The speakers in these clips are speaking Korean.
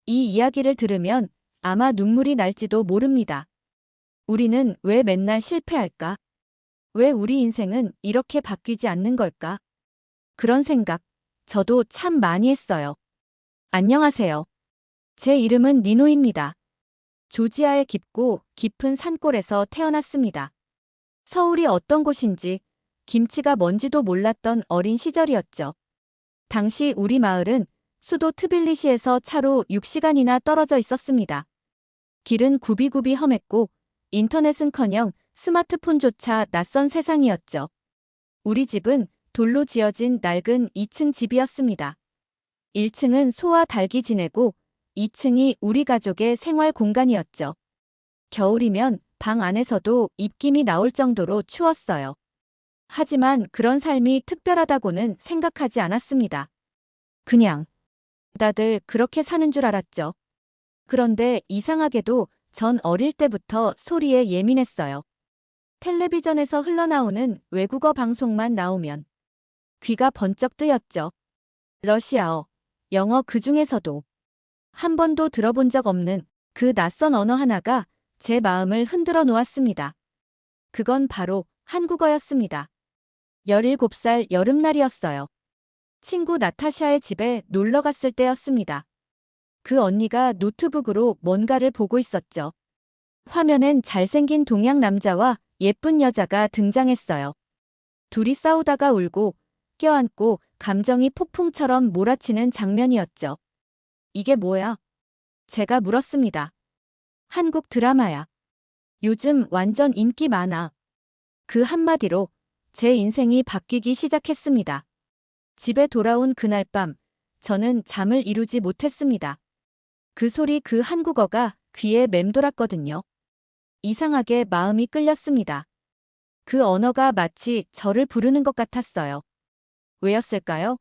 이 이야기를 들으면 아마 눈물이 날지도 모릅니다. 우리는 왜 맨날 실패할까? 왜 우리 인생은 이렇게 바뀌지 않는 걸까? 그런 생각, 저도 참 많이 했어요. 안녕하세요. 제 이름은 니노입니다. 조지아의 깊고 깊은 산골에서 태어났습니다. 서울이 어떤 곳인지, 김치가 뭔지도 몰랐던 어린 시절이었죠. 당시 우리 마을은 수도 트빌리시에서 차로 6시간이나 떨어져 있었습니다. 길은 굽이굽이 험했고 인터넷은커녕 스마트폰조차 낯선 세상이었죠. 우리 집은 돌로 지어진 낡은 2층 집이었습니다. 1층은 소와 닭이 지내고 2층이 우리 가족의 생활 공간이었죠. 겨울이면 방 안에서도 입김이 나올 정도로 추웠어요. 하지만 그런 삶이 특별하다고는 생각하지 않았습니다. 그냥 다들 그렇게 사는 줄 알았죠. 그런데 이상하게도 전 어릴 때부터 소리에 예민했어요. 텔레비전에서 흘러나오는 외국어 방송만 나오면 귀가 번쩍 뜨였죠. 러시아어, 영어 그 중에서도 한 번도 들어본 적 없는 그 낯선 언어 하나가 제 마음을 흔들어 놓았습니다. 그건 바로 한국어였습니다. 17살 여름날이었어요. 친구 나타샤의 집에 놀러 갔을 때였습니다. 그 언니가 노트북으로 뭔가를 보고 있었죠. 화면엔 잘생긴 동양 남자와 예쁜 여자가 등장했어요. 둘이 싸우다가 울고 껴안고 감정이 폭풍처럼 몰아치는 장면이었죠. 이게 뭐야? 제가 물었습니다. 한국 드라마야. 요즘 완전 인기 많아. 그 한마디로 제 인생이 바뀌기 시작했습니다. 집에 돌아온 그날 밤, 저는 잠을 이루지 못했습니다. 그 소리 그 한국어가 귀에 맴돌았거든요. 이상하게 마음이 끌렸습니다. 그 언어가 마치 저를 부르는 것 같았어요. 왜였을까요?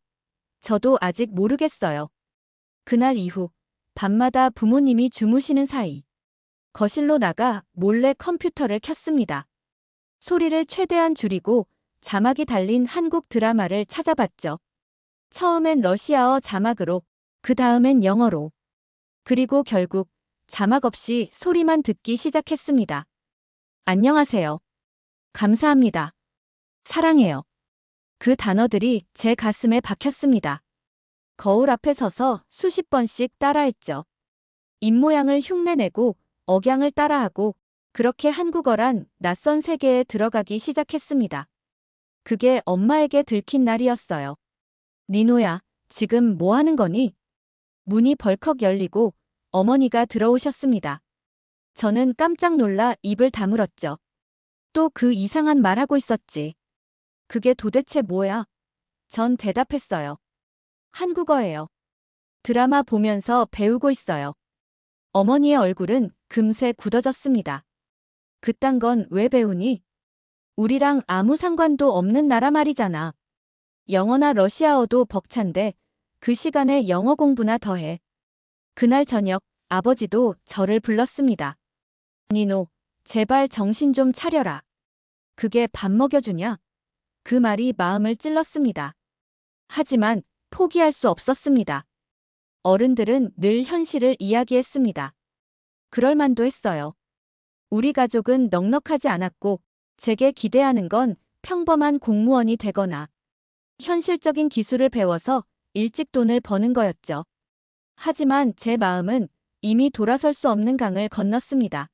저도 아직 모르겠어요. 그날 이후 밤마다 부모님이 주무시는 사이 거실로 나가 몰래 컴퓨터를 켰습니다. 소리를 최대한 줄이고 자막이 달린 한국 드라마를 찾아봤죠. 처음엔 러시아어 자막으로, 그 다음엔 영어로. 그리고 결국 자막 없이 소리만 듣기 시작했습니다. 안녕하세요. 감사합니다. 사랑해요. 그 단어들이 제 가슴에 박혔습니다. 거울 앞에 서서 수십 번씩 따라했죠. 입모양을 흉내내고 억양을 따라하고 그렇게 한국어란 낯선 세계에 들어가기 시작했습니다. 그게 엄마에게 들킨 날이었어요. 니노야, 지금 뭐 하는 거니? 문이 벌컥 열리고 어머니가 들어오셨습니다. 저는 깜짝 놀라 입을 다물었죠. 또 그 이상한 말하고 있었지. 그게 도대체 뭐야? 전 대답했어요. 한국어예요. 드라마 보면서 배우고 있어요. 어머니의 얼굴은 금세 굳어졌습니다. 그딴 건 왜 배우니? 우리랑 아무 상관도 없는 나라 말이잖아. 영어나 러시아어도 벅찬데 그 시간에 영어 공부나 더해. 그날 저녁 아버지도 저를 불렀습니다. 니노, 제발 정신 좀 차려라. 그게 밥 먹여주냐? 그 말이 마음을 찔렀습니다. 하지만 포기할 수 없었습니다. 어른들은 늘 현실을 이야기했습니다. 그럴 만도 했어요. 우리 가족은 넉넉하지 않았고 제게 기대하는 건 평범한 공무원이 되거나 현실적인 기술을 배워서 일찍 돈을 버는 거였죠. 하지만 제 마음은 이미 돌아설 수 없는 강을 건넜습니다.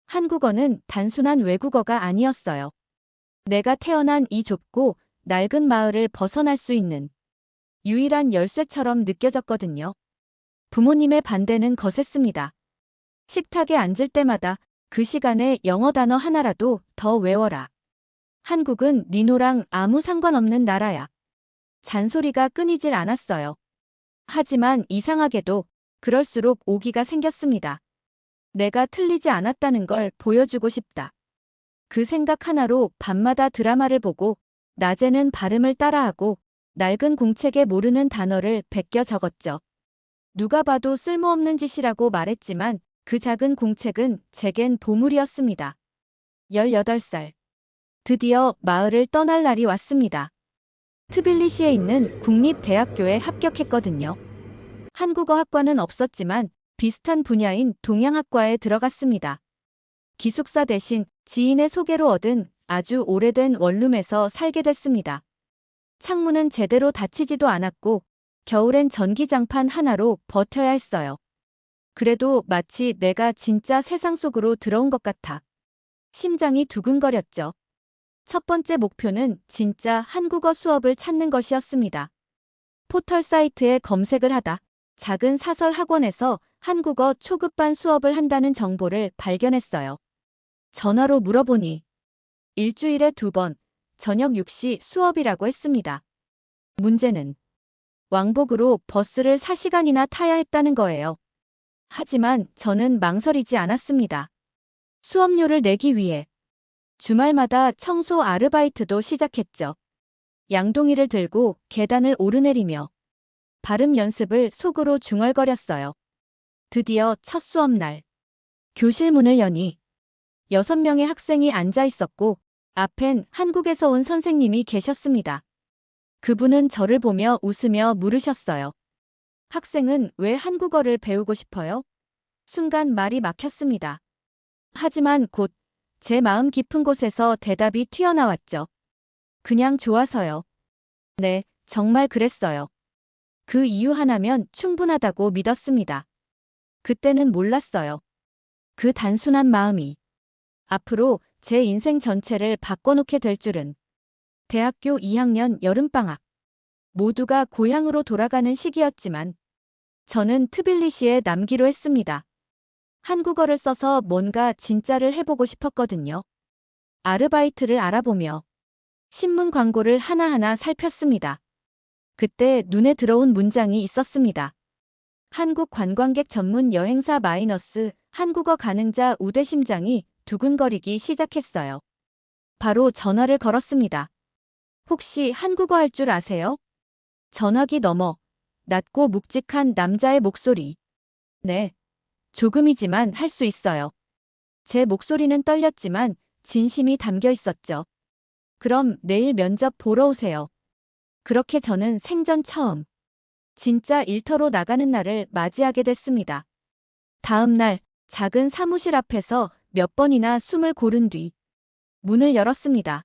한국어는 단순한 외국어가 아니었어요. 내가 태어난 이 좁고 낡은 마을을 벗어날 수 있는 유일한 열쇠처럼 느껴졌거든요. 부모님의 반대는 거셌습니다. 식탁에 앉을 때마다 그 시간에 영어 단어 하나라도 더 외워라. 한국은 니노랑 아무 상관없는 나라야. 잔소리가 끊이질 않았어요. 하지만 이상하게도 그럴수록 오기가 생겼습니다. 내가 틀리지 않았다는 걸 보여주고 싶다. 그 생각 하나로 밤마다 드라마를 보고 낮에는 발음을 따라하고 낡은 공책에 모르는 단어를 베껴 적었죠. 누가 봐도 쓸모없는 짓이라고 말했지만 그 작은 공책은 제겐 보물이었습니다. 18살. 드디어 마을을 떠날 날이 왔습니다. 트빌리시에 있는 국립대학교에 합격했거든요. 한국어학과는 없었지만 비슷한 분야인 동양학과에 들어갔습니다. 기숙사 대신 지인의 소개로 얻은 아주 오래된 원룸에서 살게 됐습니다. 창문은 제대로 닫히지도 않았고 겨울엔 전기장판 하나로 버텨야 했어요. 그래도 마치 내가 진짜 세상 속으로 들어온 것 같아 심장이 두근거렸죠. 첫 번째 목표는 진짜 한국어 수업을 찾는 것이었습니다. 포털 사이트에 검색을 하다 작은 사설 학원에서 한국어 초급반 수업을 한다는 정보를 발견했어요. 전화로 물어보니 일주일에 2번, 저녁 6시 수업이라고 했습니다. 문제는 왕복으로 버스를 4시간이나 타야 했다는 거예요. 하지만 저는 망설이지 않았습니다. 수업료를 내기 위해 주말마다 청소 아르바이트도 시작했죠. 양동이를 들고 계단을 오르내리며 발음 연습을 속으로 중얼거렸어요. 드디어 첫 수업날. 교실 문을 여니 6명의 학생이 앉아 있었고 앞엔 한국에서 온 선생님이 계셨습니다. 그분은 저를 보며 웃으며 물으셨어요. 학생은 왜 한국어를 배우고 싶어요? 순간 말이 막혔습니다. 하지만 곧 제 마음 깊은 곳에서 대답이 튀어나왔죠. 그냥 좋아서요. 네, 정말 그랬어요. 그 이유 하나면 충분하다고 믿었습니다. 그때는 몰랐어요. 그 단순한 마음이 앞으로 제 인생 전체를 바꿔놓게 될 줄은. 대학교 2학년 여름방학. 모두가 고향으로 돌아가는 시기였지만 저는 트빌리시에 남기로 했습니다. 한국어를 써서 뭔가 진짜를 해보고 싶었거든요. 아르바이트를 알아보며 신문 광고를 하나하나 살폈습니다. 그때 눈에 들어온 문장이 있었습니다. 한국 관광객 전문 여행사 마이너스 한국어 가능자 우대심장이 두근거리기 시작했어요. 바로 전화를 걸었습니다. 혹시 한국어 할 줄 아세요? 전화기 너머 낮고 묵직한 남자의 목소리. 네. 조금이지만 할 수 있어요. 제 목소리는 떨렸지만 진심이 담겨 있었죠. 그럼 내일 면접 보러 오세요. 그렇게 저는 생전 처음 진짜 일터로 나가는 날을 맞이하게 됐습니다. 다음 날 작은 사무실 앞에서 몇 번이나 숨을 고른 뒤 문을 열었습니다.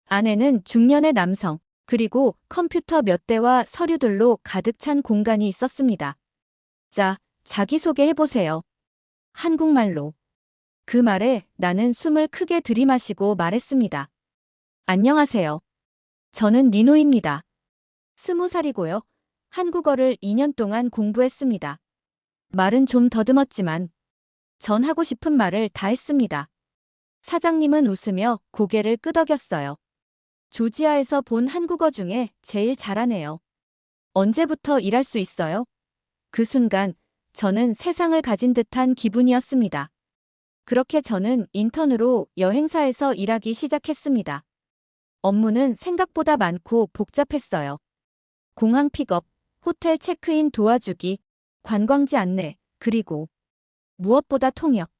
안에는 중년의 남성, 그리고 컴퓨터 몇 대와 서류들로 가득 찬 공간이 있었습니다. 자, 자기소개해보세요. 한국말로. 그 말에 나는 숨을 크게 들이마시고 말했습니다. 안녕하세요. 저는 니노입니다. 20살이고요. 한국어를 2년 동안 공부했습니다. 말은 좀 더듬었지만 전 하고 싶은 말을 다 했습니다. 사장님은 웃으며 고개를 끄덕였어요. 조지아에서 본 한국어 중에 제일 잘하네요. 언제부터 일할 수 있어요? 그 순간 저는 세상을 가진 듯한 기분이었습니다. 그렇게 저는 인턴으로 여행사에서 일하기 시작했습니다. 업무는 생각보다 많고 복잡했어요. 공항 픽업, 호텔 체크인 도와주기, 관광지 안내, 그리고 무엇보다 통역.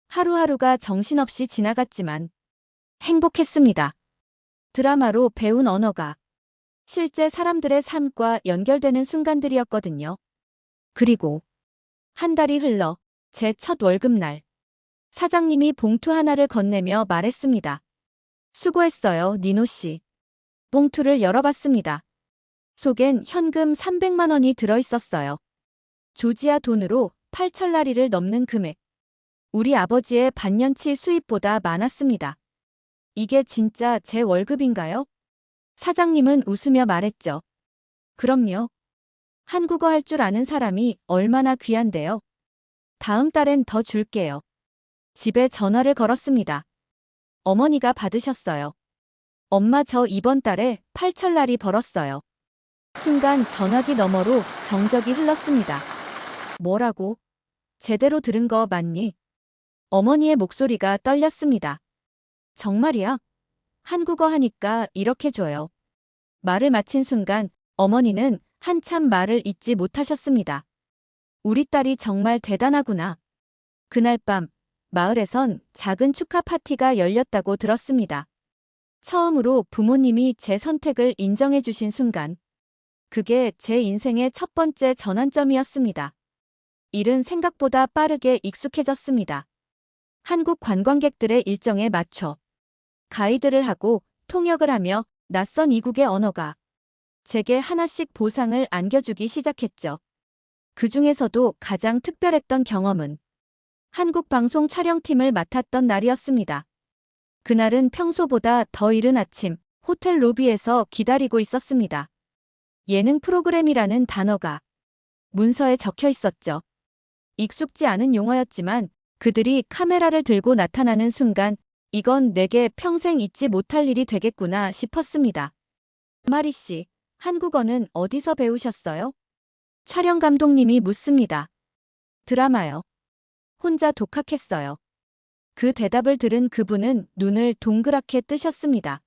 하루하루가 정신없이 지나갔지만 행복했습니다. 드라마로 배운 언어가 실제 사람들의 삶과 연결되는 순간들이었거든요. 그리고 한 달이 흘러 제 첫 월급날. 사장님이 봉투 하나를 건네며 말했습니다. 수고했어요, 니노 씨. 봉투를 열어봤습니다. 속엔 현금 300만 원이 들어있었어요. 조지아 돈으로 8천라리를 넘는 금액. 우리 아버지의 반년치 수입보다 많았습니다. 이게 진짜 제 월급인가요? 사장님은 웃으며 말했죠. 그럼요. 한국어 할 줄 아는 사람이 얼마나 귀한데요. 다음 달엔 더 줄게요. 집에 전화를 걸었습니다. 어머니가 받으셨어요. 엄마 저 이번 달에 8천라리 벌었어요. 순간 전화기 너머로 정적이 흘렀습니다. 뭐라고? 제대로 들은 거 맞니? 어머니의 목소리가 떨렸습니다. 정말이야? 한국어 하니까 이렇게 줘요. 말을 마친 순간 어머니는 한참 말을 잇지 못하셨습니다. 우리 딸이 정말 대단하구나. 그날 밤 마을에선 작은 축하 파티가 열렸다고 들었습니다. 처음으로 부모님이 제 선택을 인정해 주신 순간 그게 제 인생의 첫 번째 전환점이었습니다. 일은 생각보다 빠르게 익숙해졌습니다. 한국 관광객들의 일정에 맞춰 가이드를 하고 통역을 하며 낯선 이국의 언어가 제게 하나씩 보상을 안겨주기 시작했죠. 그 중에서도 가장 특별했던 경험은 한국 방송 촬영팀을 맡았던 날이었습니다. 그날은 평소보다 더 이른 아침 호텔 로비에서 기다리고 있었습니다. 예능 프로그램이라는 단어가 문서에 적혀 있었죠. 익숙지 않은 용어였지만 그들이 카메라를 들고 나타나는 순간 이건 내게 평생 잊지 못할 일이 되겠구나 싶었습니다. 마리 씨, 한국어는 어디서 배우셨어요? 촬영 감독님이 묻습니다. 드라마요. 혼자 독학했어요. 그 대답을 들은 그분은 눈을 동그랗게 뜨셨습니다.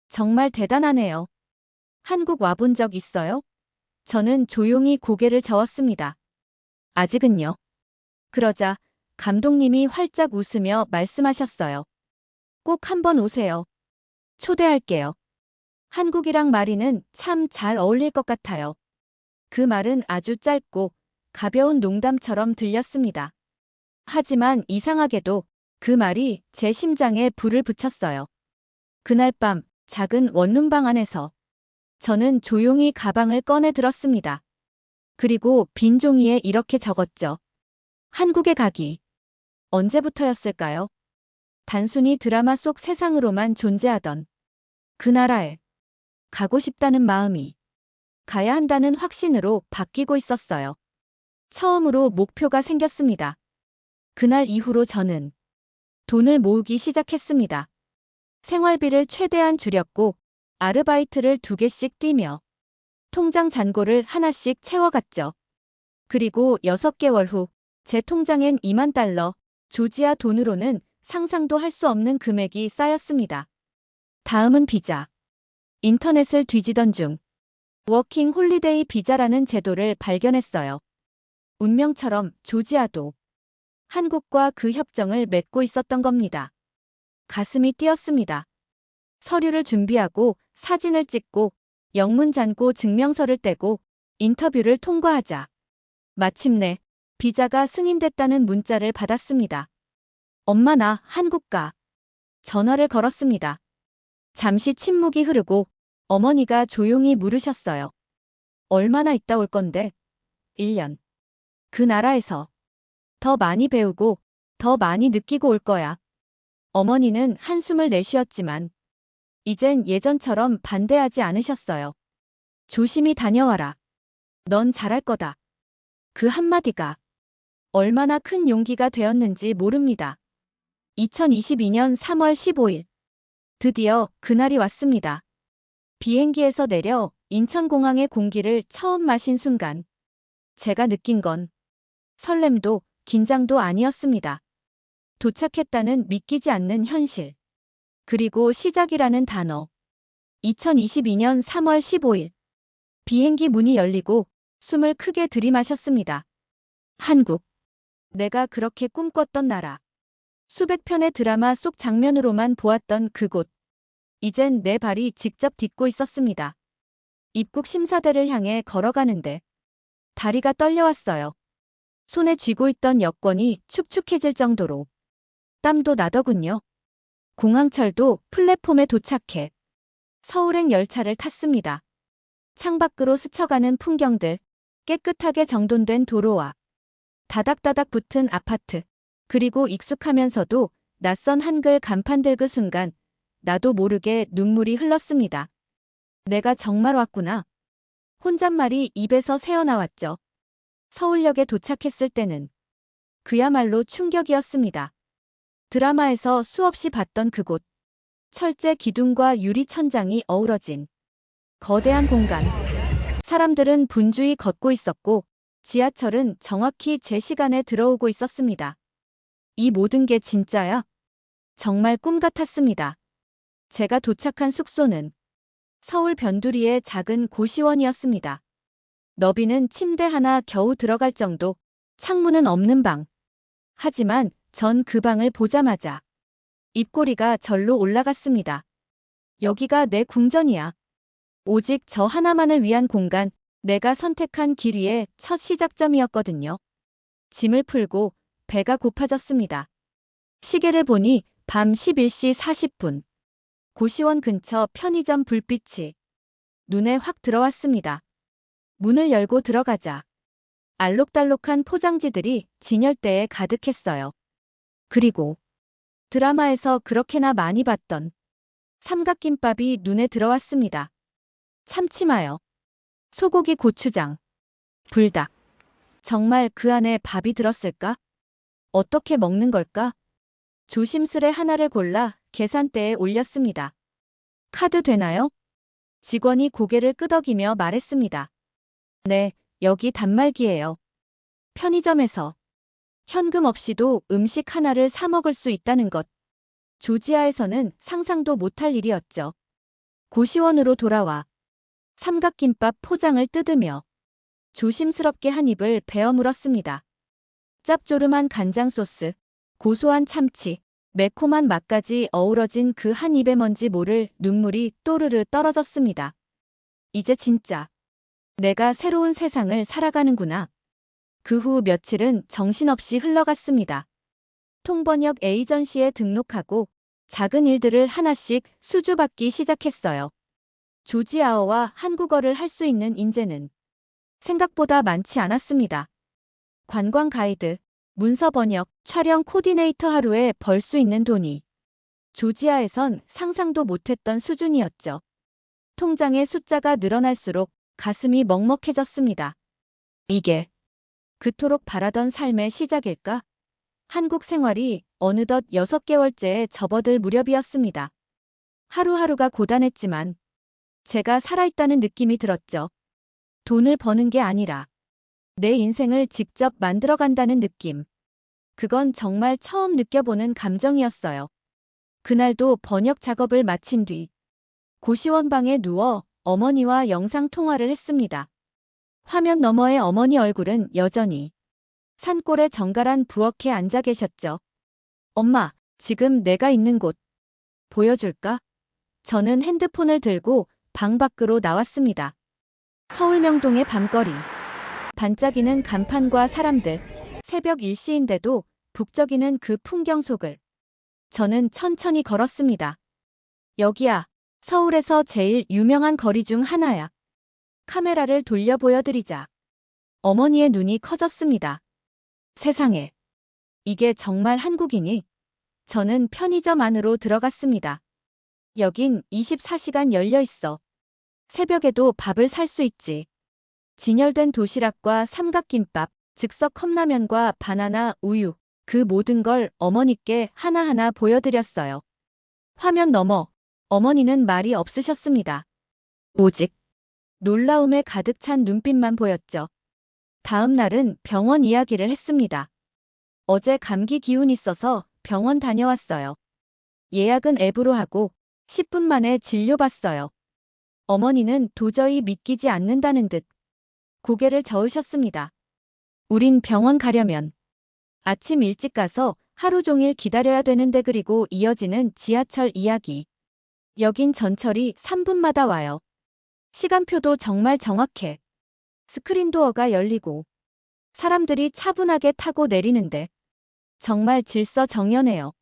정말 대단하네요. 한국 와본 적 있어요? 저는 조용히 고개를 저었습니다. 아직은요. 그러자 감독님이 활짝 웃으며 말씀하셨어요. 꼭 한번 오세요. 초대할게요. 한국이랑 마리는 참 잘 어울릴 것 같아요. 그 말은 아주 짧고 가벼운 농담처럼 들렸습니다. 하지만 이상하게도 그 말이 제 심장에 불을 붙였어요. 그날 밤 작은 원룸방 안에서 저는 조용히 가방을 꺼내 들었습니다. 그리고 빈 종이에 이렇게 적었죠. 한국에 가기. 언제부터였을까요? 단순히 드라마 속 세상으로만 존재하던 그 나라에 가고 싶다는 마음이 가야 한다는 확신으로 바뀌고 있었어요. 처음으로 목표가 생겼습니다. 그날 이후로 저는 돈을 모으기 시작했습니다. 생활비를 최대한 줄였고 아르바이트를 2개씩 뛰며 통장 잔고를 하나씩 채워갔죠. 그리고 6개월 후 제 통장엔 $20,000, 조지아 돈으로는 상상도 할 수 없는 금액이 쌓였습니다. 다음은 비자. 인터넷을 뒤지던 중 워킹 홀리데이 비자라는 제도를 발견했어요. 운명처럼 조지아도 한국과 그 협정을 맺고 있었던 겁니다. 가슴이 뛰었습니다. 서류를 준비하고 사진을 찍고 영문 잔고 증명서를 떼고 인터뷰를 통과하자 마침내 비자가 승인됐다는 문자를 받았습니다. 엄마 나 한국 가. 전화를 걸었습니다. 잠시 침묵이 흐르고 어머니가 조용히 물으셨어요. 얼마나 있다 올 건데? 1년. 그 나라에서 더 많이 배우고 더 많이 느끼고 올 거야. 어머니는 한숨을 내쉬었지만 이젠 예전처럼 반대하지 않으셨어요. 조심히 다녀와라. 넌 잘할 거다. 그 한마디가 얼마나 큰 용기가 되었는지 모릅니다. 2022년 3월 15일. 드디어 그날이 왔습니다. 비행기에서 내려 인천공항의 공기를 처음 마신 순간 제가 느낀 건 설렘도 긴장도 아니었습니다. 도착했다는 믿기지 않는 현실. 그리고 시작이라는 단어. 2022년 3월 15일. 비행기 문이 열리고 숨을 크게 들이마셨습니다. 한국. 내가 그렇게 꿈꿨던 나라. 수백 편의 드라마 속 장면으로만 보았던 그곳. 이젠 내 발이 직접 딛고 있었습니다. 입국 심사대를 향해 걸어가는데 다리가 떨려왔어요. 손에 쥐고 있던 여권이 축축해질 정도로. 땀도 나더군요. 공항철도 플랫폼에 도착해 서울행 열차를 탔습니다. 창밖으로 스쳐가는 풍경들, 깨끗하게 정돈된 도로와 다닥다닥 붙은 아파트, 그리고 익숙하면서도 낯선 한글 간판들 그 순간 나도 모르게 눈물이 흘렀습니다. 내가 정말 왔구나. 혼잣말이 입에서 새어나왔죠. 서울역에 도착했을 때는 그야말로 충격이었습니다. 드라마에서 수없이 봤던 그곳. 철제 기둥과 유리 천장이 어우러진 거대한 공간. 사람들은 분주히 걷고 있었고 지하철은 정확히 제 시간에 들어오고 있었습니다. 이 모든 게 진짜야? 정말 꿈 같았습니다. 제가 도착한 숙소는 서울 변두리의 작은 고시원이었습니다. 너비는 침대 하나 겨우 들어갈 정도, 창문은 없는 방. 하지만 전 그 방을 보자마자 입꼬리가 절로 올라갔습니다. 여기가 내 궁전이야. 오직 저 하나만을 위한 공간, 내가 선택한 길 위의 첫 시작점이었거든요. 짐을 풀고 배가 고파졌습니다. 시계를 보니 밤 11시 40분. 고시원 근처 편의점 불빛이 눈에 확 들어왔습니다. 문을 열고 들어가자 알록달록한 포장지들이 진열대에 가득했어요. 그리고 드라마에서 그렇게나 많이 봤던 삼각김밥이 눈에 들어왔습니다. 참치마요, 소고기 고추장, 불닭. 정말 그 안에 밥이 들었을까? 어떻게 먹는 걸까? 조심스레 하나를 골라 계산대에 올렸습니다. 카드 되나요? 직원이 고개를 끄덕이며 말했습니다. 네, 여기 단말기예요. 편의점에서 현금 없이도 음식 하나를 사 먹을 수 있다는 것. 조지아에서는 상상도 못할 일이었죠. 고시원으로 돌아와 삼각김밥 포장을 뜯으며 조심스럽게 한 입을 베어 물었습니다. 짭조름한 간장 소스, 고소한 참치, 매콤한 맛까지 어우러진 그 한 입에 뭔지 모를 눈물이 또르르 떨어졌습니다. 이제 진짜 내가 새로운 세상을 살아가는구나. 그 후 며칠은 정신없이 흘러갔습니다. 통번역 에이전시에 등록하고 작은 일들을 하나씩 수주받기 시작했어요. 조지아어와 한국어를 할 수 있는 인재는 생각보다 많지 않았습니다. 관광 가이드, 문서 번역, 촬영 코디네이터 하루에 벌 수 있는 돈이 조지아에선 상상도 못했던 수준이었죠. 통장의 숫자가 늘어날수록 가슴이 먹먹해졌습니다. 이게 그토록 바라던 삶의 시작일까? 한국 생활이 어느덧 6개월째에 접어들 무렵이었습니다. 하루하루가 고단했지만 제가 살아있다는 느낌이 들었죠. 돈을 버는 게 아니라 내 인생을 직접 만들어간다는 느낌. 그건 정말 처음 느껴보는 감정이었어요. 그날도 번역 작업을 마친 뒤 고시원 방에 누워 어머니와 영상 통화를 했습니다. 화면 너머의 어머니 얼굴은 여전히 산골의 정갈한 부엌에 앉아 계셨죠. 엄마, 지금 내가 있는 곳 보여줄까? 저는 핸드폰을 들고 방 밖으로 나왔습니다. 서울 명동의 밤거리. 반짝이는 간판과 사람들. 새벽 1시인데도 북적이는 그 풍경 속을 저는 천천히 걸었습니다. 여기야. 서울에서 제일 유명한 거리 중 하나야. 카메라를 돌려 보여드리자. 어머니의 눈이 커졌습니다. 세상에. 이게 정말 한국이니? 저는 편의점 안으로 들어갔습니다. 여긴 24시간 열려 있어. 새벽에도 밥을 살 수 있지. 진열된 도시락과 삼각김밥, 즉석 컵라면과 바나나, 우유, 그 모든 걸 어머니께 하나하나 보여드렸어요. 화면 너머, 어머니는 말이 없으셨습니다. 오직 놀라움에 가득 찬 눈빛만 보였죠. 다음 날은 병원 이야기를 했습니다. 어제 감기 기운 있어서 병원 다녀왔어요. 예약은 앱으로 하고 10분 만에 진료받았어요. 어머니는 도저히 믿기지 않는다는 듯 고개를 저으셨습니다. 우린 병원 가려면 아침 일찍 가서 하루 종일 기다려야 되는데 그리고 이어지는 지하철 이야기. 여긴 전철이 3분마다 와요. 시간표도 정말 정확해. 스크린도어가 열리고 사람들이 차분하게 타고 내리는데 정말 질서정연해요.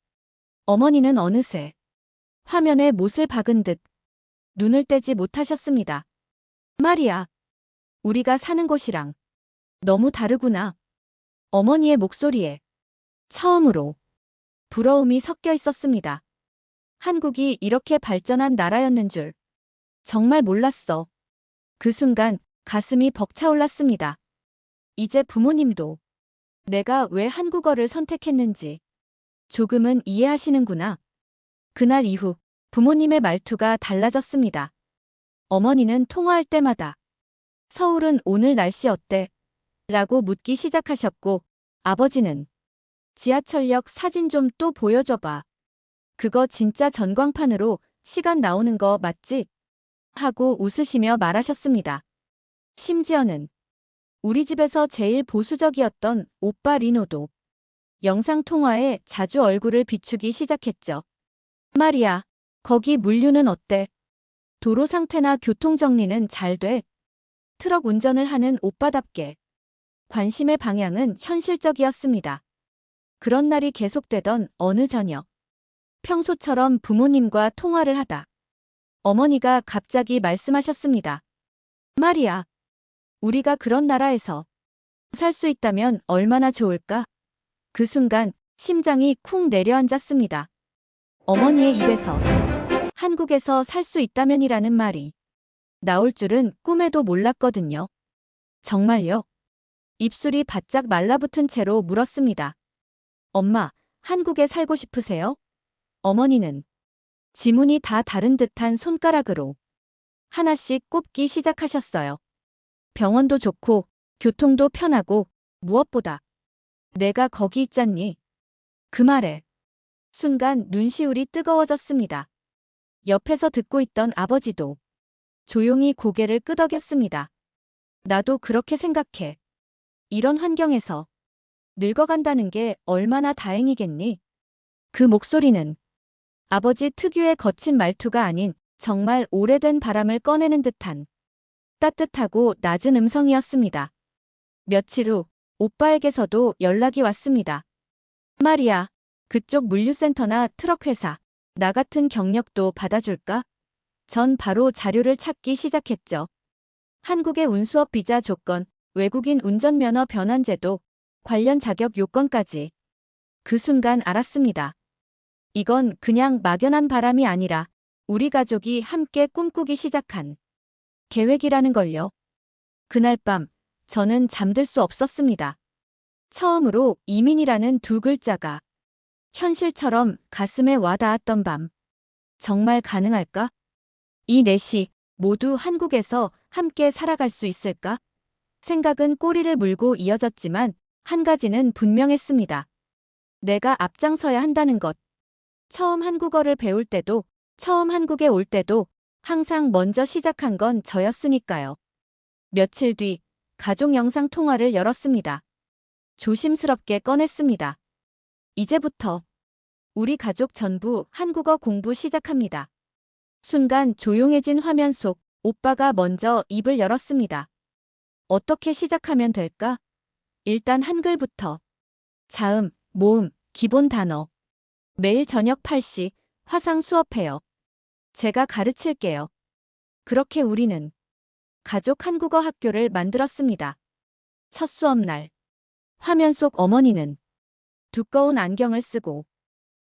어머니는 어느새 화면에 못을 박은 듯 눈을 떼지 못하셨습니다. 말이야. 우리가 사는 곳이랑 너무 다르구나. 어머니의 목소리에 처음으로 부러움이 섞여 있었습니다. 한국이 이렇게 발전한 나라였는 줄 정말 몰랐어. 그 순간 가슴이 벅차올랐습니다. 이제 부모님도 내가 왜 한국어를 선택했는지 조금은 이해하시는구나. 그날 이후 부모님의 말투가 달라졌습니다. 어머니는 통화할 때마다 서울은 오늘 날씨 어때? 라고 묻기 시작하셨고 아버지는 지하철역 사진 좀 또 보여줘봐. 그거 진짜 전광판으로 시간 나오는 거 맞지? 하고 웃으시며 말하셨습니다. 심지어는 우리 집에서 제일 보수적이었던 오빠 리노도 영상통화에 자주 얼굴을 비추기 시작했죠. 말이야, 거기 물류는 어때? 도로 상태나 교통 정리는 잘 돼? 트럭 운전을 하는 오빠답게 관심의 방향은 현실적이었습니다. 그런 날이 계속되던 어느 저녁, 평소처럼 부모님과 통화를 하다 어머니가 갑자기 말씀하셨습니다. 마리아, 우리가 그런 나라에서 살 수 있다면 얼마나 좋을까? 그 순간 심장이 쿵 내려앉았습니다. 어머니의 입에서 한국에서 살 수 있다면이라는 말이 나올 줄은 꿈에도 몰랐거든요. 정말요? 입술이 바짝 말라붙은 채로 물었습니다. 엄마, 한국에 살고 싶으세요? 어머니는 지문이 다 다른 듯한 손가락으로 하나씩 꼽기 시작하셨어요. 병원도 좋고 교통도 편하고 무엇보다 내가 거기 있잖니. 그 말에 순간 눈시울이 뜨거워졌습니다. 옆에서 듣고 있던 아버지도 조용히 고개를 끄덕였습니다. 나도 그렇게 생각해. 이런 환경에서 늙어간다는 게 얼마나 다행이겠니? 그 목소리는 아버지 특유의 거친 말투가 아닌 정말 오래된 바람을 꺼내는 듯한 따뜻하고 낮은 음성이었습니다. 며칠 후 오빠에게서도 연락이 왔습니다. 마리아, 그쪽 물류센터나 트럭회사, 나 같은 경력도 받아줄까? 전 바로 자료를 찾기 시작했죠. 한국의 운수업 비자 조건, 외국인 운전면허 변환제도, 관련 자격 요건까지. 그 순간 알았습니다. 이건 그냥 막연한 바람이 아니라 우리 가족이 함께 꿈꾸기 시작한 계획이라는 걸요. 그날 밤 저는 잠들 수 없었습니다. 처음으로 이민이라는 두 글자가 현실처럼 가슴에 와닿았던 밤. 정말 가능할까? 이 넷이 모두 한국에서 함께 살아갈 수 있을까? 생각은 꼬리를 물고 이어졌지만 한 가지는 분명했습니다. 내가 앞장서야 한다는 것. 처음 한국어를 배울 때도, 처음 한국에 올 때도 항상 먼저 시작한 건 저였으니까요. 며칠 뒤 가족 영상 통화를 열었습니다. 조심스럽게 꺼냈습니다. 이제부터 우리 가족 전부 한국어 공부 시작합니다. 순간 조용해진 화면 속 오빠가 먼저 입을 열었습니다. 어떻게 시작하면 될까? 일단 한글부터. 자음, 모음, 기본 단어. 매일 저녁 8시 화상 수업해요. 제가 가르칠게요. 그렇게 우리는 가족 한국어 학교를 만들었습니다. 첫 수업날. 화면 속 어머니는 두꺼운 안경을 쓰고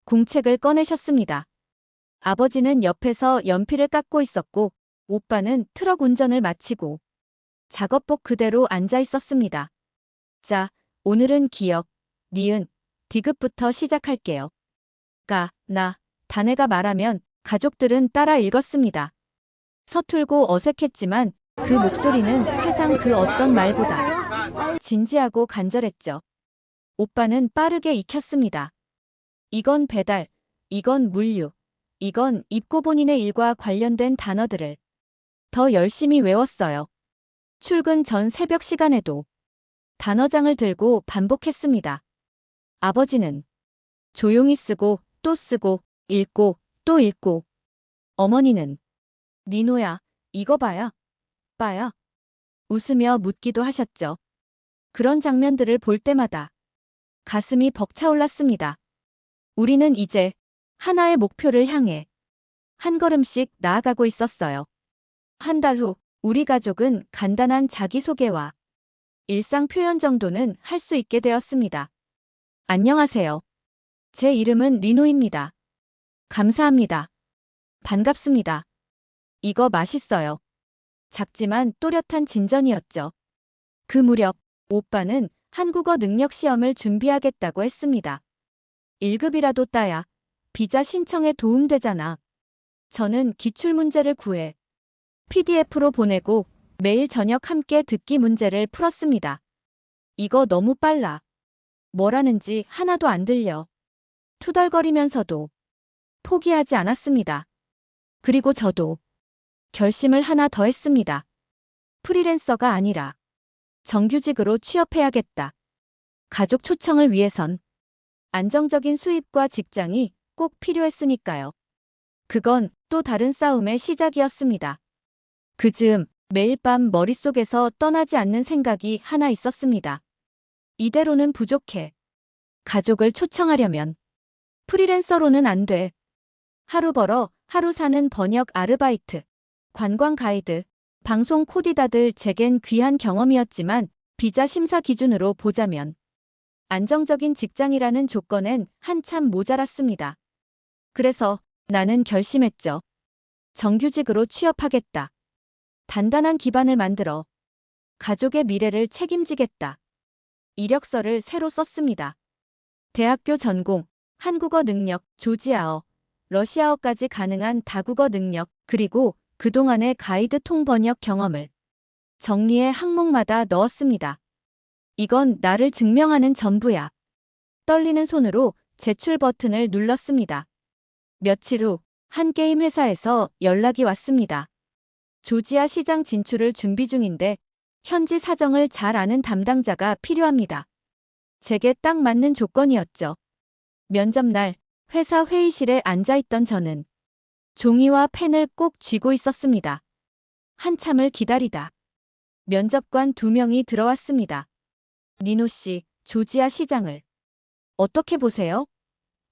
공책을 꺼내셨습니다. 아버지는 옆에서 연필을 깎고 있었고 오빠는 트럭 운전을 마치고 작업복 그대로 앉아 있었습니다. 자, 오늘은 기역, 니은, 디귿부터 시작할게요. 가, 나, 다네가 말하면 가족들은 따라 읽었습니다. 서툴고 어색했지만 그 목소리는 세상 그 어떤 말보다 진지하고 간절했죠. 오빠는 빠르게 익혔습니다. 이건 배달, 이건 물류, 이건 입고 본인의 일과 관련된 단어들을 더 열심히 외웠어요. 출근 전 새벽 시간에도 단어장을 들고 반복했습니다. 아버지는 조용히 쓰고 또 쓰고 읽고 또 읽고 어머니는 니노야, 이거 봐야, 빠야 웃으며 묻기도 하셨죠. 그런 장면들을 볼 때마다 가슴이 벅차올랐습니다. 우리는 이제 하나의 목표를 향해 한 걸음씩 나아가고 있었어요. 한 달 후 우리 가족은 간단한 자기소개와 일상 표현 정도는 할 수 있게 되었습니다. 안녕하세요. 제 이름은 리노입니다. 감사합니다. 반갑습니다. 이거 맛있어요. 작지만 또렷한 진전이었죠. 그 무렵 오빠는 한국어 능력 시험을 준비하겠다고 했습니다. 1급이라도 따야 비자 신청에 도움되잖아. 저는 기출문제를 구해 PDF로 보내고 매일 저녁 함께 듣기 문제를 풀었습니다. 이거 너무 빨라. 뭐라는지 하나도 안 들려. 투덜거리면서도 포기하지 않았습니다. 그리고 저도 결심을 하나 더 했습니다. 프리랜서가 아니라 정규직으로 취업해야겠다. 가족 초청을 위해선 안정적인 수입과 직장이 꼭 필요했으니까요. 그건 또 다른 싸움의 시작이었습니다. 그 즈음 매일 밤 머릿속에서 떠나지 않는 생각이 하나 있었습니다. 이대로는 부족해. 가족을 초청하려면 프리랜서로는 안 돼. 하루 벌어 하루 사는 번역 아르바이트, 관광 가이드, 방송 코디다들 제겐 귀한 경험이었지만 비자 심사 기준으로 보자면 안정적인 직장이라는 조건엔 한참 모자랐습니다. 그래서 나는 결심했죠. 정규직으로 취업하겠다. 단단한 기반을 만들어 가족의 미래를 책임지겠다. 이력서를 새로 썼습니다. 대학교 전공, 한국어 능력, 조지아어, 러시아어까지 가능한 다국어 능력, 그리고 그동안의 가이드 통번역 경험을 정리해 항목마다 넣었습니다. 이건 나를 증명하는 전부야. 떨리는 손으로 제출 버튼을 눌렀습니다. 며칠 후 한 게임 회사에서 연락이 왔습니다. 조지아 시장 진출을 준비 중인데 현지 사정을 잘 아는 담당자가 필요합니다. 제게 딱 맞는 조건이었죠. 면접 날 회사 회의실에 앉아있던 저는 종이와 펜을 꼭 쥐고 있었습니다. 한참을 기다리다 면접관 2명이 들어왔습니다. 니노 씨, 조지아 시장을 어떻게 보세요?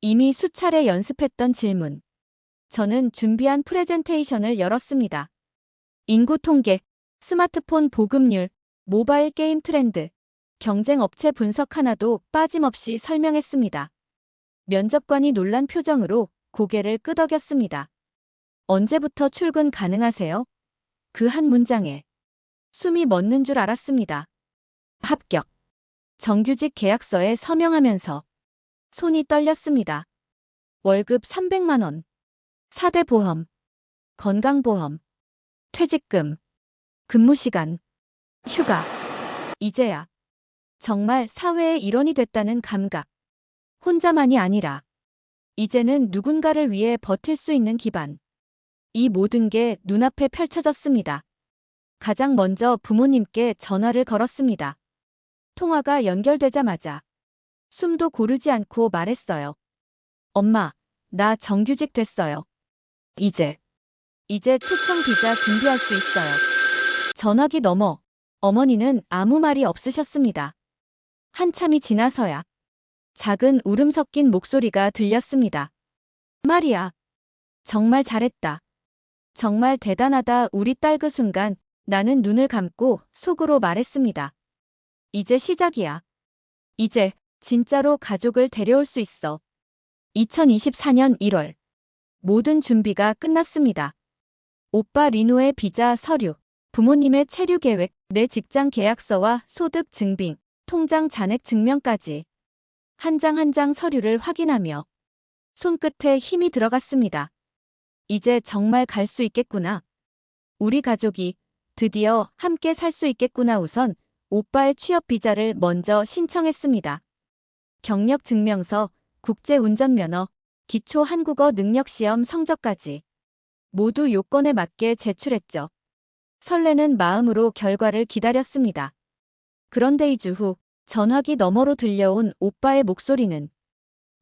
이미 수차례 연습했던 질문. 저는 준비한 프레젠테이션을 열었습니다. 인구 통계, 스마트폰 보급률, 모바일 게임 트렌드, 경쟁 업체 분석 하나도 빠짐없이 설명했습니다. 면접관이 놀란 표정으로 고개를 끄덕였습니다. 언제부터 출근 가능하세요? 그 한 문장에 숨이 멎는 줄 알았습니다. 합격. 정규직 계약서에 서명하면서 손이 떨렸습니다. 월급 300만 원. 4대 보험, 건강보험, 퇴직금, 근무시간, 휴가. 이제야 정말 사회의 일원이 됐다는 감각. 혼자만이 아니라 이제는 누군가를 위해 버틸 수 있는 기반. 이 모든 게 눈앞에 펼쳐졌습니다. 가장 먼저 부모님께 전화를 걸었습니다. 통화가 연결되자마자 숨도 고르지 않고 말했어요. 엄마, 나 정규직 됐어요. 이제 초청 비자 준비할 수 있어요. 전화기 너머 어머니는 아무 말이 없으셨습니다. 한참이 지나서야 작은 울음 섞인 목소리가 들렸습니다. 마리아, 정말 잘했다. 정말 대단하다. 우리 딸. 그 순간 나는 눈을 감고 속으로 말했습니다. 이제 시작이야. 이제 진짜로 가족을 데려올 수 있어. 2024년 1월 모든 준비가 끝났습니다. 오빠 리노의 비자 서류, 부모님의 체류 계획, 내 직장 계약서와 소득 증빙, 통장 잔액 증명까지 한 장 한 장 서류를 확인하며 손끝에 힘이 들어갔습니다. 이제 정말 갈 수 있겠구나. 우리 가족이 드디어 함께 살 수 있겠구나. 우선 오빠의 취업 비자를 먼저 신청했습니다. 경력 증명서, 국제 운전면허, 기초 한국어 능력 시험 성적까지 모두 요건에 맞게 제출했죠. 설레는 마음으로 결과를 기다렸습니다. 그런데 2주 후 전화기 너머로 들려온 오빠의 목소리는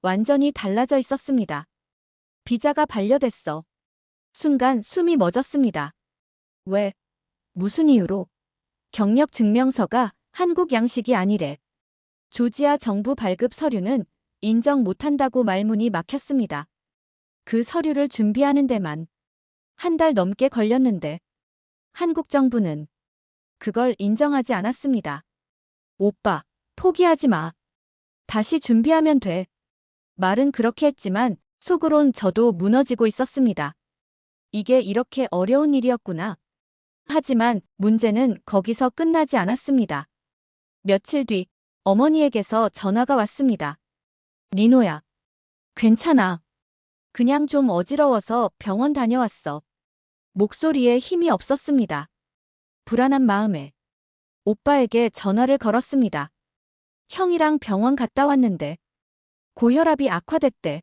완전히 달라져 있었습니다. 비자가 반려됐어. 순간 숨이 멎었습니다. 왜? 무슨 이유로? 경력 증명서가 한국 양식이 아니래. 조지아 정부 발급 서류는 인정 못한다고 말문이 막혔습니다. 그 서류를 준비하는 데만 한 달 넘게 걸렸는데 한국 정부는 그걸 인정하지 않았습니다. 오빠, 포기하지 마. 다시 준비하면 돼. 말은 그렇게 했지만 속으론 저도 무너지고 있었습니다. 이게 이렇게 어려운 일이었구나. 하지만 문제는 거기서 끝나지 않았습니다. 며칠 뒤 어머니에게서 전화가 왔습니다. 리노야. 괜찮아. 그냥 좀 어지러워서 병원 다녀왔어. 목소리에 힘이 없었습니다. 불안한 마음에 오빠에게 전화를 걸었습니다. 형이랑 병원 갔다 왔는데 고혈압이 악화됐대.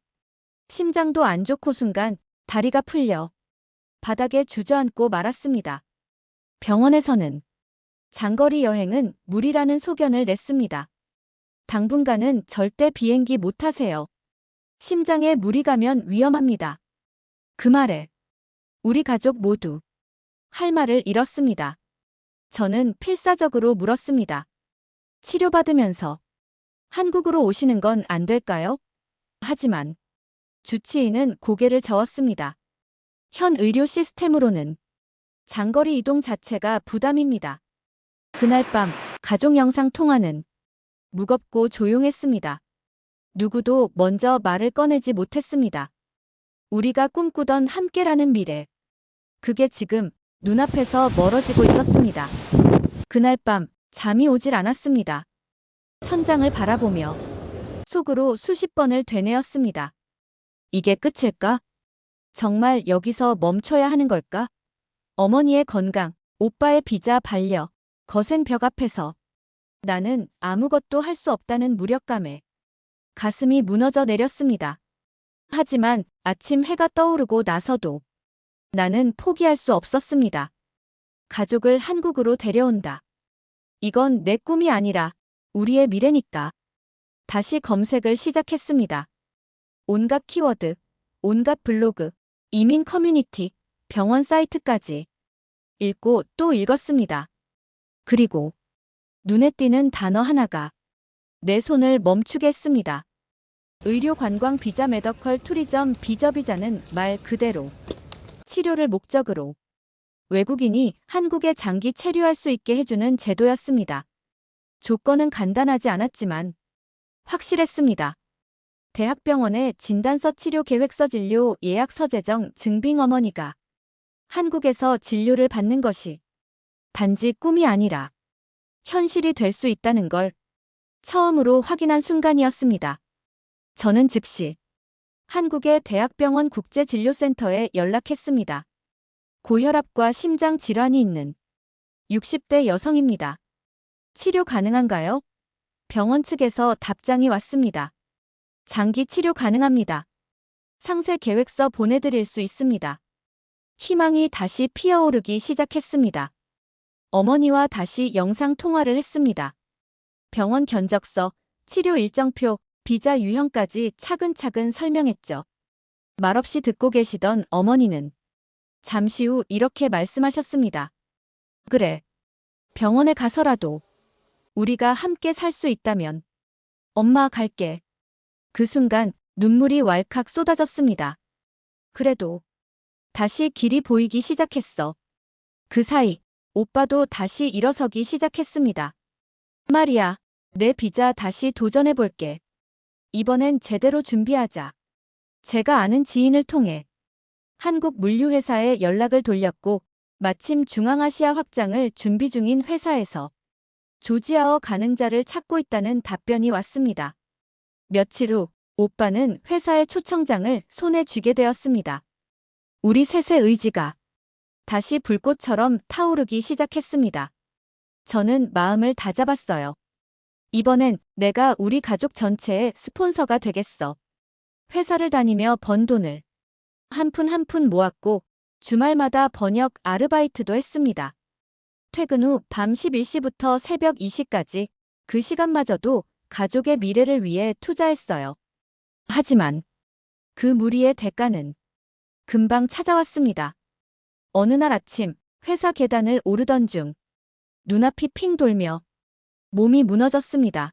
심장도 안 좋고 순간 다리가 풀려 바닥에 주저앉고 말았습니다. 병원에서는 장거리 여행은 무리라는 소견을 냈습니다. 당분간은 절대 비행기 못 타세요. 심장에 무리 가면 위험합니다. 그 말에 우리 가족 모두 할 말을 잃었습니다. 저는 필사적으로 물었습니다. 치료받으면서 한국으로 오시는 건 안 될까요? 하지만 주치의는 고개를 저었습니다. 현 의료 시스템으로는 장거리 이동 자체가 부담입니다. 그날 밤 가족 영상 통화는 무겁고 조용했습니다. 누구도 먼저 말을 꺼내지 못했습니다. 우리가 꿈꾸던 함께라는 미래. 그게 지금 눈앞에서 멀어지고 있었습니다. 그날 밤 잠이 오질 않았습니다. 천장을 바라보며 속으로 수십 번을 되뇌었습니다. 이게 끝일까? 정말 여기서 멈춰야 하는 걸까? 어머니의 건강, 오빠의 비자 반려, 거센 벽 앞에서 나는 아무것도 할 수 없다는 무력감에 가슴이 무너져 내렸습니다. 하지만 아침 해가 떠오르고 나서도 나는 포기할 수 없었습니다. 가족을 한국으로 데려온다. 이건 내 꿈이 아니라 우리의 미래니까. 다시 검색을 시작했습니다. 온갖 키워드, 온갖 블로그, 이민 커뮤니티, 병원 사이트까지 읽고 또 읽었습니다. 그리고 눈에 띄는 단어 하나가 내 손을 멈추게 했습니다. 의료 관광 비자 메더컬 투리점 비자는 말 그대로 치료를 목적으로 외국인이 한국에 장기 체류할 수 있게 해주는 제도였습니다. 조건은 간단하지 않았지만 확실했습니다. 대학병원의 진단서 치료 계획서 진료 예약서 제정 증빙 어머니가 한국에서 진료를 받는 것이 단지 꿈이 아니라 현실이 될 수 있다는 걸 처음으로 확인한 순간이었습니다. 저는 즉시 한국의 대학병원 국제진료센터에 연락했습니다. 고혈압과 심장 질환이 있는 60대 여성입니다. 치료 가능한가요? 병원 측에서 답장이 왔습니다. 장기 치료 가능합니다. 상세 계획서 보내드릴 수 있습니다. 희망이 다시 피어오르기 시작했습니다. 어머니와 다시 영상 통화를 했습니다. 병원 견적서, 치료 일정표, 비자 유형까지 차근차근 설명했죠. 말없이 듣고 계시던 어머니는 잠시 후 이렇게 말씀하셨습니다. 그래. 병원에 가서라도 우리가 함께 살 수 있다면 엄마 갈게. 그 순간 눈물이 왈칵 쏟아졌습니다. 그래도 다시 길이 보이기 시작했어. 그 사이 오빠도 다시 일어서기 시작했습니다. 마리아, 내 비자 다시 도전해볼게. 이번엔 제대로 준비하자. 제가 아는 지인을 통해 한국 물류회사에 연락을 돌렸고 마침 중앙아시아 확장을 준비 중인 회사에서 조지아어 가능자를 찾고 있다는 답변이 왔습니다. 며칠 후 오빠는 회사의 초청장을 손에 쥐게 되었습니다. 우리 셋의 의지가 다시 불꽃처럼 타오르기 시작했습니다. 저는 마음을 다잡았어요. 이번엔 내가 우리 가족 전체의 스폰서가 되겠어. 회사를 다니며 번 돈을 한 푼 한 푼 모았고 주말마다 번역 아르바이트도 했습니다. 퇴근 후 밤 11시부터 새벽 2시까지 그 시간마저도 가족의 미래를 위해 투자했어요. 하지만 그 무리의 대가는 금방 찾아왔습니다. 어느 날 아침 회사 계단을 오르던 중 눈앞이 핑 돌며 몸이 무너졌습니다.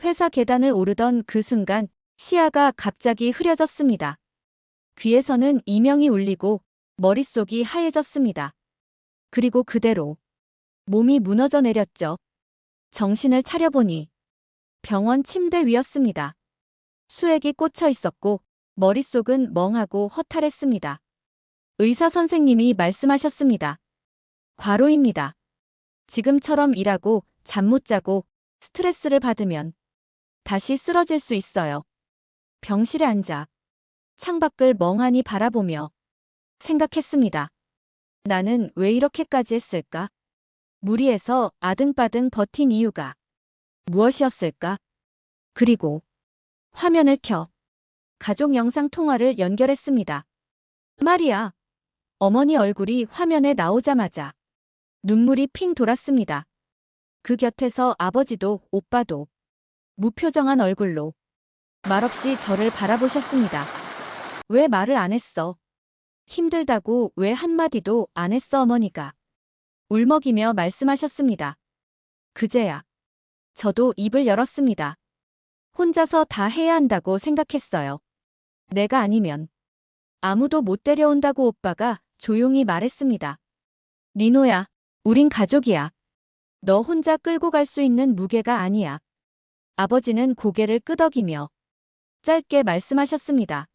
회사 계단을 오르던 그 순간 시야가 갑자기 흐려졌습니다. 귀에서는 이명이 울리고 머릿속이 하얘졌습니다. 그리고 그대로 몸이 무너져 내렸죠. 정신을 차려보니 병원 침대 위였습니다. 수액이 꽂혀 있었고 머릿속은 멍하고 허탈했습니다. 의사 선생님이 말씀하셨습니다. 과로입니다. 지금처럼 일하고 잠 못 자고 스트레스를 받으면 다시 쓰러질 수 있어요. 병실에 앉아 창밖을 멍하니 바라보며 생각했습니다. 나는 왜 이렇게까지 했을까? 무리해서 아등바등 버틴 이유가 무엇이었을까? 그리고 화면을 켜 가족 영상 통화를 연결했습니다. 마리아, 어머니 얼굴이 화면에 나오자마자 눈물이 핑 돌았습니다. 그 곁에서 아버지도 오빠도 무표정한 얼굴로 말없이 저를 바라보셨습니다. 왜 말을 안 했어? 힘들다고 왜 한마디도 안 했어 어머니가. 울먹이며 말씀하셨습니다. 그제야 저도 입을 열었습니다. 혼자서 다 해야 한다고 생각했어요. 내가 아니면 아무도 못 데려온다고 오빠가 조용히 말했습니다. 리노야, 우린 가족이야. 너 혼자 끌고 갈 수 있는 무게가 아니야. 아버지는 고개를 끄덕이며 짧게 말씀하셨습니다.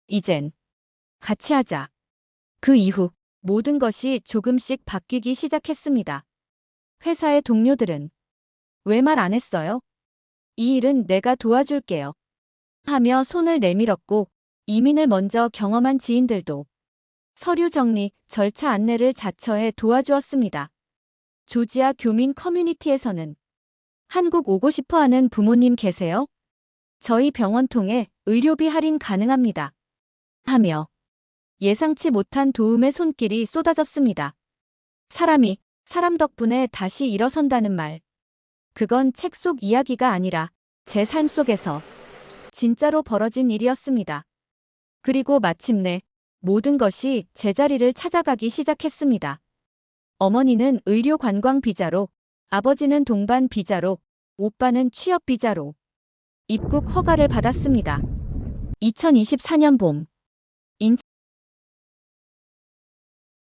이젠 같이 하자. 그 이후 모든 것이 조금씩 바뀌기 시작했습니다. 회사의 동료들은 왜 말 안 했어요? 이 일은 내가 도와줄게요. 하며 손을 내밀었고 이민을 먼저 경험한 지인들도 서류 정리, 절차 안내를 자처해 도와주었습니다. 조지아 교민 커뮤니티에서는 한국 오고 싶어 하는 부모님 계세요? 저희 병원 통해 의료비 할인 가능합니다. 하며 예상치 못한 도움의 손길이 쏟아졌습니다. 사람이 사람 덕분에 다시 일어선다는 말. 그건 책 속 이야기가 아니라 제 삶 속에서 진짜로 벌어진 일이었습니다. 그리고 마침내 모든 것이 제자리를 찾아가기 시작했습니다. 어머니는 의료 관광 비자로, 아버지는 동반 비자로, 오빠는 취업 비자로 입국 허가를 받았습니다. 2024년 봄